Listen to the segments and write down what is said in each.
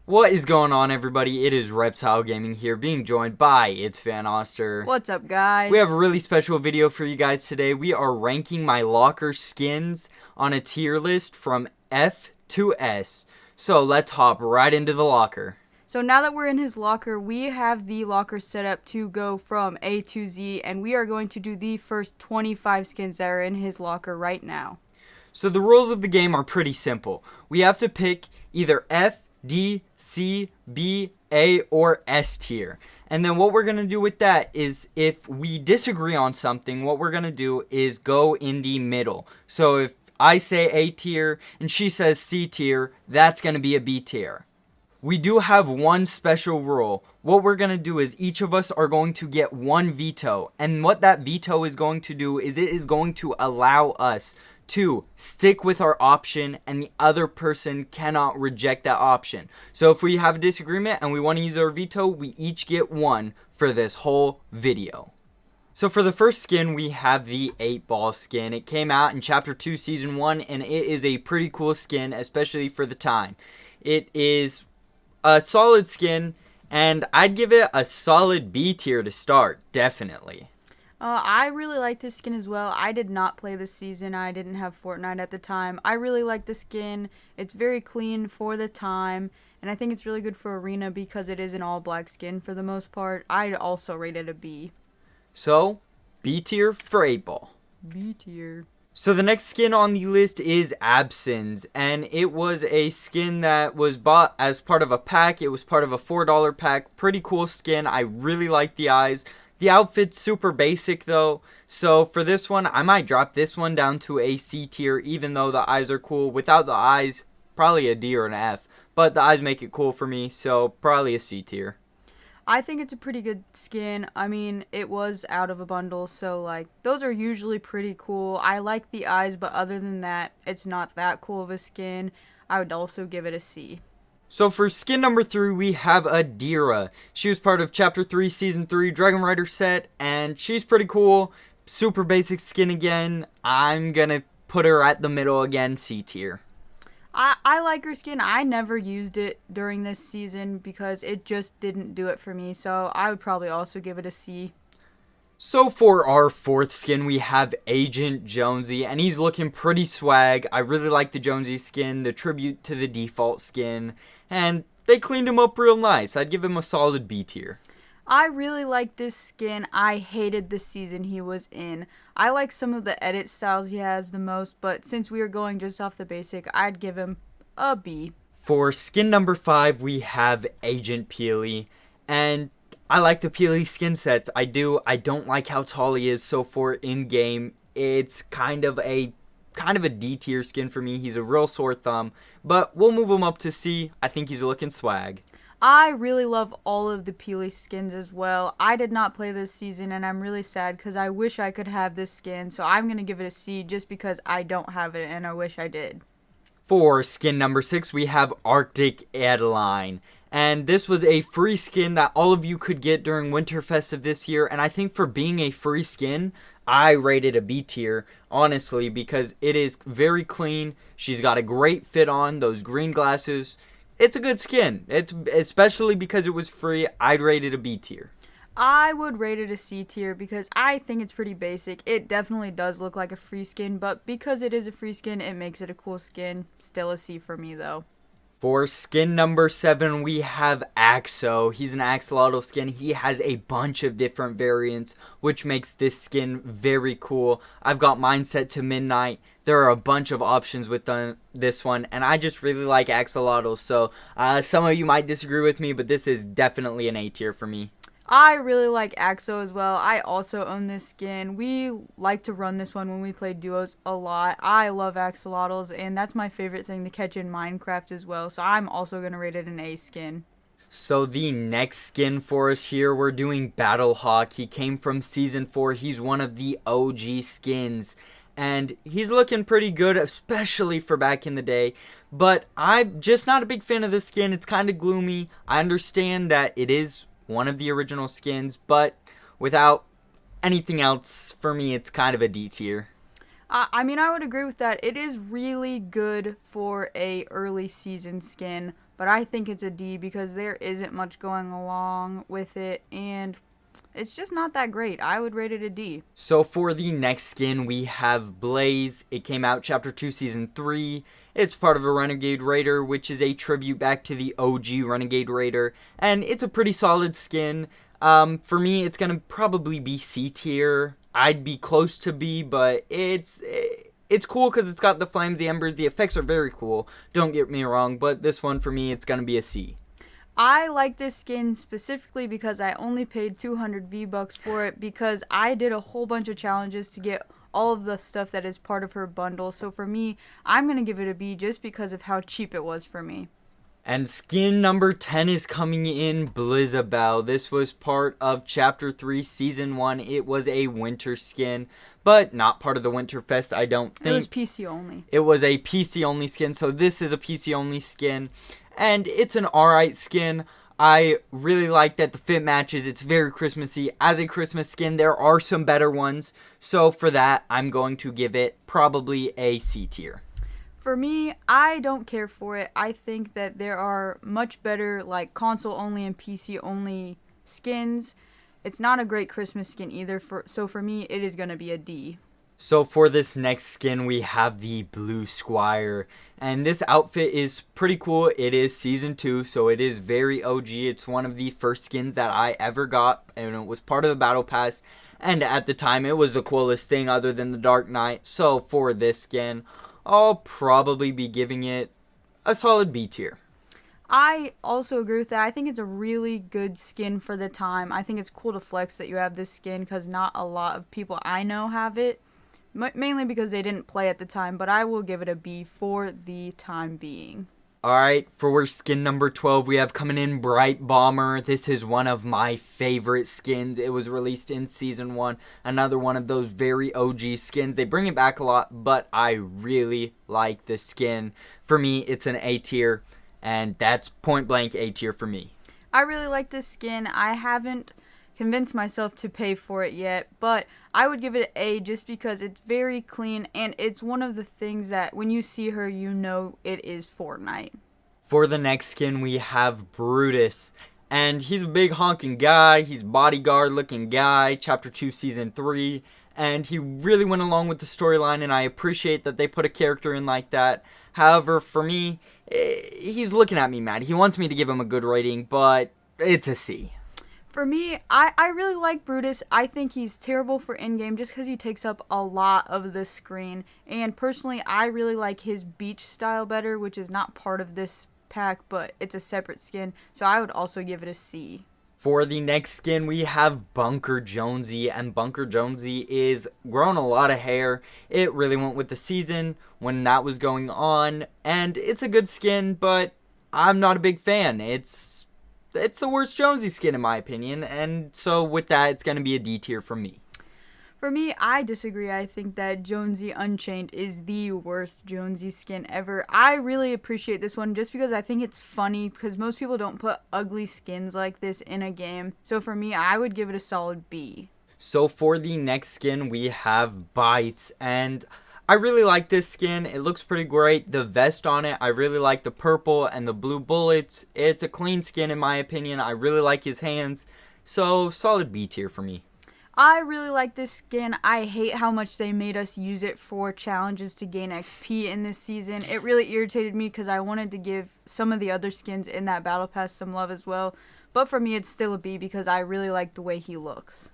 What is going on, everybody? It is Reptile Gaming here, being joined by It's Van Oster. What's up, We have guys? a really special video for you guys today. We are ranking my locker skins on a tier list from F to S. So let's hop right into the locker. So now that we're in his locker, we have the locker set up to go from A to Z, and we are going to do the first 25 skins that are in his locker right now. So the rules of the game are pretty simple. We have to pick either F, D, C, B, A, or S tier. And then what we're going to do with that is if we disagree on something, what we're going to do is go in the middle. So if I say A tier and she says C tier, that's going to be a B tier. We do have one special rule. What we're going to do is each of us are going to get one veto. And what that veto is going to do is it is going to allow us to stick with our option and the other person cannot reject that option. So if we have a disagreement and we want to use our veto, we each get one for this whole video. So for the first skin, we have the 8-ball skin. It came out in Chapter 2, Season 1, and it is a pretty cool skin, especially for the time. It is a solid skin, and I'd give it a solid B tier to start, definitely. I really like this skin as well. I did not play this season. I didn't have Fortnite at the time. I really like the skin. It's very clean for the time, and I think it's really good for Arena because it is an all-black skin for the most part. I'd also rate it a B. So, B tier for 8-ball. B tier. So the next skin on the list is Absins, and it was a skin that was bought as part of a pack. It was part of a $4 pack. Pretty cool skin. I really like the eyes. The outfit's super basic though, so for this one, I might drop this one down to a C tier, even though the eyes are cool. Without the eyes, probably a D or an F, but the eyes make it cool for me, so probably a C tier. I think it's a pretty good skin. I mean, it was out of a bundle, so like those are usually pretty cool. I like the eyes, but other than that, it's not that cool of a skin. I would also give it a C. So for skin number 3, we have Adira. She was part of Chapter 3, Season 3 Dragon Rider set, and she's pretty cool. Super basic skin again. I'm gonna put her at the middle again, C tier. I like her skin. I never used it during this season because it just didn't do it for me, so I would probably also give it a C. So for our 4th skin, we have Agent Jonesy, and he's looking pretty swag. I really like the Jonesy skin, the tribute to the default skin, and they cleaned him up real nice. I'd give him a solid B tier. I really like this skin. I hated the season he was in. I like some of the edit styles he has the most, but since we are going just off the basic, I'd give him a B. For skin number 5, we have Agent Peely, and I like the Peely skin sets. I do. I don't like how tall he is, so for in-game, it's kind of a D tier skin for me. He's a real sore thumb, but we'll move him up to C. I think he's looking swag. I really love all of the Peely skins as well. I did not play this season, and I'm really sad because I wish I could have this skin, so I'm going to give it a C just because I don't have it, and I wish I did. For skin number 6, we have Arctic Adeline. And this was a free skin that all of you could get during Winterfest of this year. And I think for being a free skin, I rated a B tier, honestly, because it is very clean. She's got a great fit on, those green glasses. It's a good skin. It's especially because it was free, I'd rate it a B tier. I would rate it a C tier because I think it's pretty basic. It definitely does look like a free skin, but because it is a free skin, it makes it a cool skin. Still a C for me, though. For skin number 7, we have Axo. He's an axolotl skin. He has a bunch of different variants, which makes this skin very cool. I've got mine set to midnight. There are a bunch of options with this one, and I just really like axolotls. So some of you might disagree with me, but this is definitely an A tier for me. I really like Axo as well. I also own this skin. We like to run this one when we play duos a lot. I love axolotls, and that's my favorite thing to catch in Minecraft as well. So I'm also going to rate it an A skin. So the next skin for us here, we're doing Battlehawk. He came from Season 4. He's one of the OG skins. And he's looking pretty good, especially for back in the day. But I'm just not a big fan of the skin. It's kind of gloomy. I understand that it is one of the original skins, but without anything else, for me, it's kind of a D tier. I mean, I would agree with that. It is really good for a early season skin, but I think it's a D because there isn't much going along with it, and it's just not that great. I would rate it a D. So for the next skin, we have Blaze. It came out Chapter 2, Season 3. It's part of a Renegade Raider, which is a tribute back to the OG Renegade Raider. And it's a pretty solid skin. For me, it's going to probably be C tier. I'd be close to B, but it's cool because it's got the flames, the embers. The effects are very cool. Don't get me wrong, but this one, for me, it's going to be a C. I like this skin specifically because I only paid 200 V-Bucks for it because I did a whole bunch of challenges to get all of the stuff that is part of her bundle. So for me, I'm going to give it a B just because of how cheap it was for me. And skin number 10 is coming in, Blizzabelle. This was part of Chapter 3, Season 1. It was a winter skin, but not part of the Winterfest, I don't think. It was PC only. It was a PC only skin, so this is a PC only skin. And it's an alright skin. I really like that the fit matches. It's very Christmassy. As a Christmas skin, there are some better ones. So for that, I'm going to give it probably a C tier. For me, I don't care for it. I think that there are much better like console only and PC only skins. It's not a great Christmas skin either. So for me, it is going to be a D. So for this next skin, we have the Blue Squire. And this outfit is pretty cool. It is Season 2, so it is very OG. It's one of the first skins that I ever got, and it was part of the Battle Pass. And at the time, it was the coolest thing other than the Dark Knight. So for this skin, I'll probably be giving it a solid B tier. I also agree with that. I think it's a really good skin for the time. I think it's cool to flex that you have this skin because not a lot of people I know have it. Mainly because they didn't play at the time, but I will give it a B for the time being. Alright, for skin number 12, we have coming in Bright Bomber. This is one of my favorite skins. It was released in Season 1. Another one of those very OG skins. They bring it back a lot, but I really like the skin. For me, it's an A tier, and that's point blank A tier for me. I really like this skin. I haven't convinced myself to pay for it yet, but I would give it an A just because it's very clean and it's one of the things that when you see her, you know it is Fortnite. For the next skin, we have Brutus. And he's a big honking guy. He's bodyguard looking guy. Chapter 2, Season 3. And he really went along with the storyline, and I appreciate that they put a character in like that. However, for me, he's looking at me mad. He wants me to give him a good rating, but it's a C. For me, I really like Brutus. I think he's terrible for in-game just because he takes up a lot of the screen. And personally, I really like his beach style better, which is not part of this pack, but it's a separate skin. So I would also give it a C. For the next skin, we have Bunker Jonesy, and Bunker Jonesy is growing a lot of hair. It really went with the season when that was going on, and it's a good skin, but I'm not a big fan. It's the worst Jonesy skin in my opinion, and so with that, it's going to be a D tier from me. For me, I disagree. I think that Jonesy Unchained is the worst Jonesy skin ever. I really appreciate this one just because I think it's funny because most people don't put ugly skins like this in a game. So for me, I would give it a solid B. So for the next skin, we have Bites, and I really like this skin. It looks pretty great. The vest on it, I really like the purple and the blue bullets. It's a clean skin in my opinion. I really like his hands. So solid B tier for me. I really like this skin. I hate how much they made us use it for challenges to gain XP in this season. It really irritated me because I wanted to give some of the other skins in that battle pass some love as well. But for me, it's still a B because I really like the way he looks.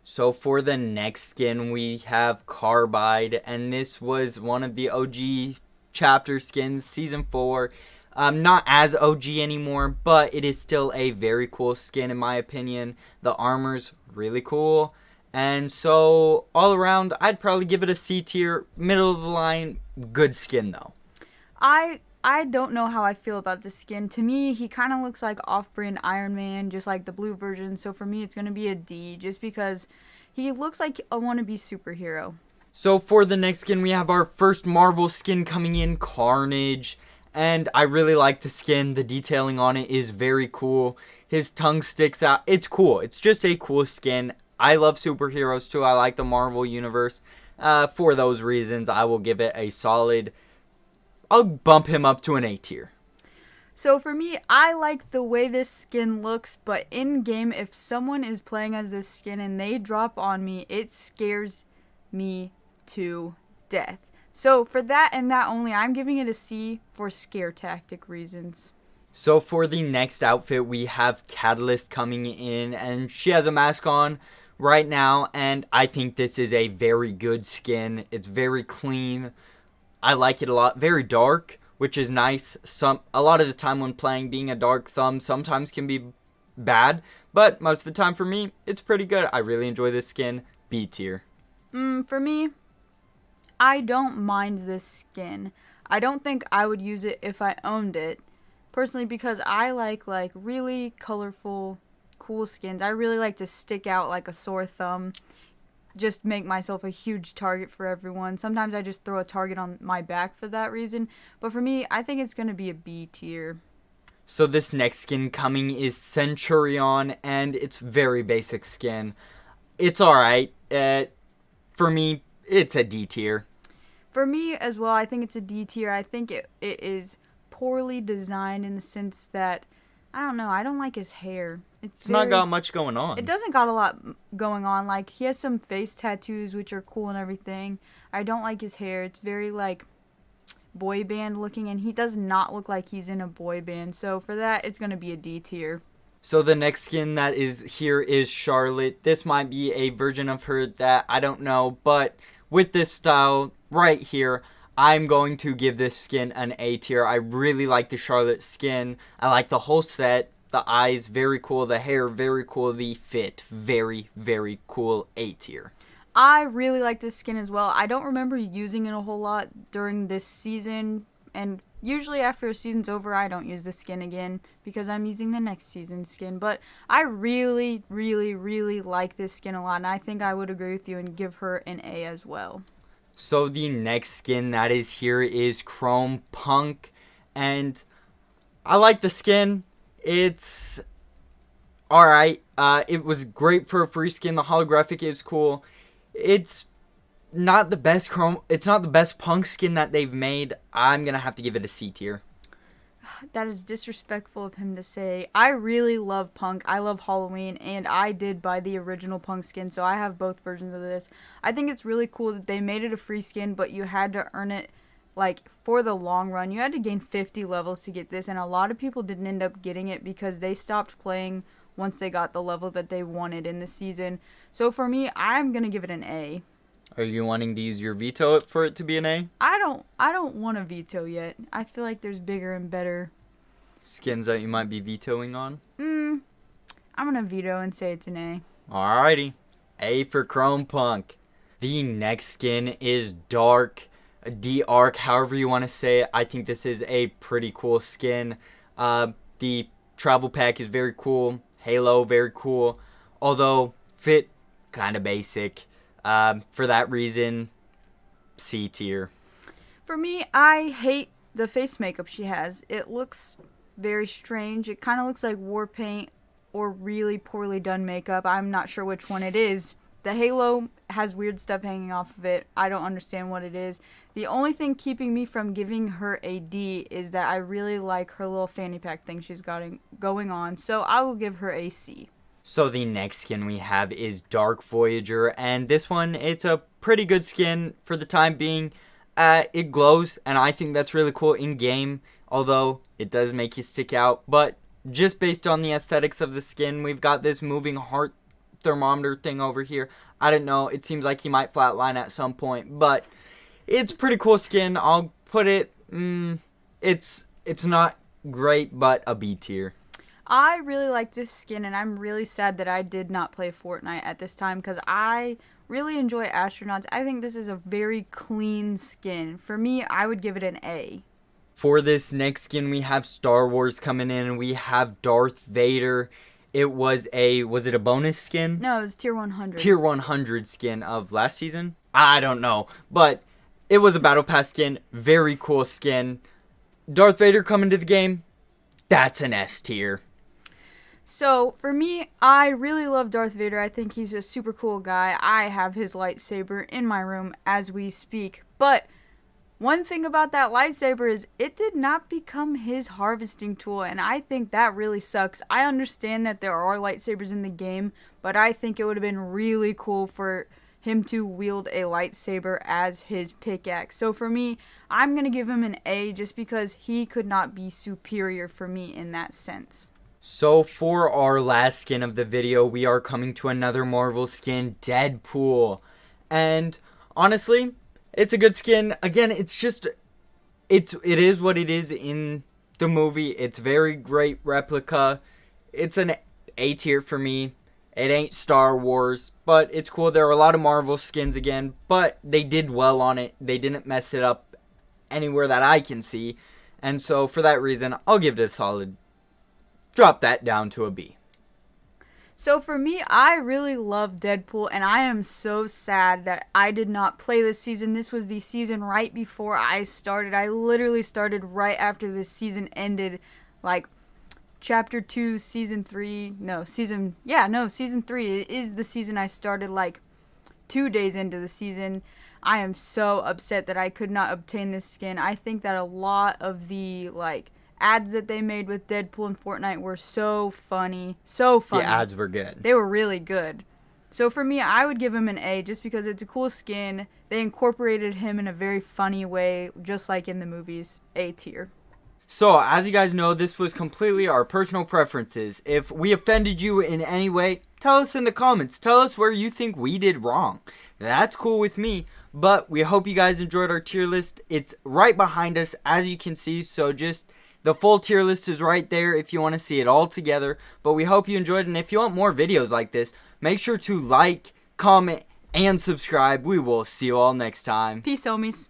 So for the next skin, we have Carbide, and this was one of the OG chapter skins, Season 4. Not as OG anymore, but it is still a very cool skin in my opinion. The armor's really cool, and so all around, I'd probably give it a C tier, middle of the line, good skin though. I don't know how I feel about this skin. To me, he kind of looks like off-brand Iron Man, just like the blue version. So for me, it's going to be a D, just because he looks like a wannabe superhero. So for the next skin, we have our first Marvel skin coming in, Carnage. And I really like the skin. The detailing on it is very cool. His tongue sticks out. It's cool. It's just a cool skin. I love superheroes too. I like the Marvel universe. For those reasons, I will give it a solid... I'll bump him up to an A tier. So for me, I like the way this skin looks, but in game, if someone is playing as this skin and they drop on me, it scares me to death. So for that and that only, I'm giving it a C for scare tactic reasons. So for the next outfit, we have Catalyst coming in, and she has a mask on right now, and I think this is a very good skin. It's very clean. I like it a lot. Very dark, which is nice. A lot of the time when playing, being a dark thumb sometimes can be bad, but most of the time for me, it's pretty good. I really enjoy this skin. B tier. For me, I don't mind this skin. I don't think I would use it if I owned it. Personally, because I like really colorful, cool skins. I really like to stick out like a sore thumb. Just make myself a huge target for everyone. Sometimes I just throw a target on my back for that reason. But for me, I think it's going to be a B tier. So this next skin coming is Centurion, and it's very basic skin. It's alright. For me, it's a D tier. For me as well, I think it's a D tier. I think it is poorly designed in the sense that, I don't know, I don't like his hair. It's not got much going on. It doesn't got a lot going on. Like, he has some face tattoos, which are cool and everything. I don't like his hair. It's very, boy band looking, and he does not look like he's in a boy band. So for that, it's going to be a D tier. So the next skin that is here is Charlotte. This might be a version of her that I don't know, but with this style right here, I'm going to give this skin an A tier. I really like the Charlotte skin. I like the whole set. The eyes, very cool. The hair, very cool. The fit, very, very cool. A tier. I really like this skin as well. I don't remember using it a whole lot during this season, and usually after a season's over, I don't use the skin again because I'm using the next season's skin. But I really, really, really like this skin a lot, and I think I would agree with you and give her an A as well. So the next skin that is here is Chrome Punk, and I like the skin. It's alright. It was great for a free skin. The holographic is cool. It's not the best It's not the best Punk skin that they've made. I'm gonna have to give it a C tier. That is disrespectful of him to say. I really love Punk. I love Halloween, and I did buy the original Punk skin, so I have both versions of this. I think it's really cool that they made it a free skin, but you had to earn it, for the long run. You had to gain 50 levels to get this, and a lot of people didn't end up getting it because they stopped playing once they got the level that they wanted in the season. So for me, I'm going to give it an A. Are you wanting to use your veto for it to be an A? I don't want a veto yet. I feel like there's bigger and better skins that you might be vetoing on? I'm going to veto and say it's an A. Alrighty. A for Chrome Punk. The next skin is Dark. D-Arc, however you want to say it. I think this is a pretty cool skin. The travel pack is very cool. Halo, very cool. Although, fit, kind of basic. For that reason, C tier. For me, I hate the face makeup she has. It looks very strange. It kind of looks like war paint or really poorly done makeup. I'm not sure which one it is. The halo has weird stuff hanging off of it. I don't understand what it is. The only thing keeping me from giving her a D is that I really like her little fanny pack thing she's got going on. So I will give her a C. So the next skin we have is Dark Voyager, and this one, it's a pretty good skin for the time being. It glows, and I think that's really cool in game, although it does make you stick out. But just based on the aesthetics of the skin, we've got this moving heart thermometer thing over here. I don't know, it seems like he might flatline at some point, but it's pretty cool skin. I'll put it, it's not great, but a B tier. I really like this skin, and I'm really sad that I did not play Fortnite at this time because I really enjoy astronauts. I think this is a very clean skin. For me, I would give it an A. For this next skin, we have Star Wars coming in, and we have Darth Vader. Was it a bonus skin? No, it was tier 100. Tier 100 skin of last season? I don't know, but it was a battle pass skin. Very cool skin. Darth Vader coming to the game, that's an S tier. So, for me, I really love Darth Vader. I think he's a super cool guy. I have his lightsaber in my room as we speak. But one thing about that lightsaber is it did not become his harvesting tool, and I think that really sucks. I understand that there are lightsabers in the game, but I think it would have been really cool for him to wield a lightsaber as his pickaxe. So for me, I'm going to give him an A just because he could not be superior for me in that sense. So for our last skin of the video, we are coming to another Marvel skin, Deadpool. And honestly, it's a good skin. Again, it is what it is in the movie. It's very great replica. It's an A tier for me. It ain't Star Wars, but it's cool. There are a lot of Marvel skins again, but they did well on it. They didn't mess it up anywhere that I can see. And so for that reason, I'll give it a solid, drop that down to a B. So for me, I really love Deadpool, and I am so sad that I did not play this season. This was the season right before I started. I literally started right after this season ended, like chapter 2, season 3. Season 3 is the season I started like 2 days into the season. I am so upset that I could not obtain this skin. I think that a lot of the ads that they made with Deadpool and Fortnite were so funny. So funny. The ads were good. They were really good. So for me, I would give him an A just because it's a cool skin. They incorporated him in a very funny way, just like in the movies. A tier. So, as you guys know, this was completely our personal preferences. If we offended you in any way, tell us in the comments. Tell us where you think we did wrong. That's cool with me. But we hope you guys enjoyed our tier list. It's right behind us, as you can see. So just the full tier list is right there if you want to see it all together. But we hope you enjoyed. And if you want more videos like this, make sure to like, comment, and subscribe. We will see you all next time. Peace, homies.